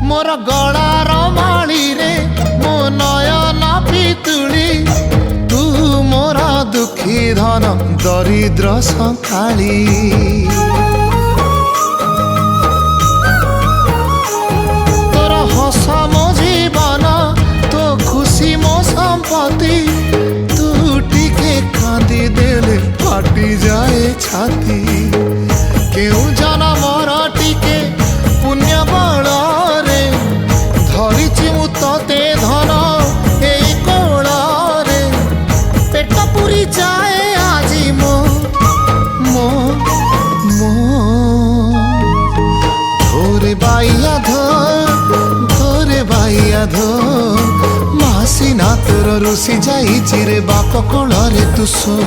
मोर गलार माली रे मो नयन पितुली तू मोर दुखी धन दरिद्र संकाली तोर हस मो जीवन तो खुशी मो संपत्ति तू टिके कांदी देले फाटी जाए छाती केउ जनमर टिके पुण्य बल रे धरिछि मु तते धन एई कोल रे पेट पुरी जाए आजी मो मो मो धोरे बाइया धोरे बाइया धो मासी ना तोर रुसी जाई रे बाप कोल रे तू सो।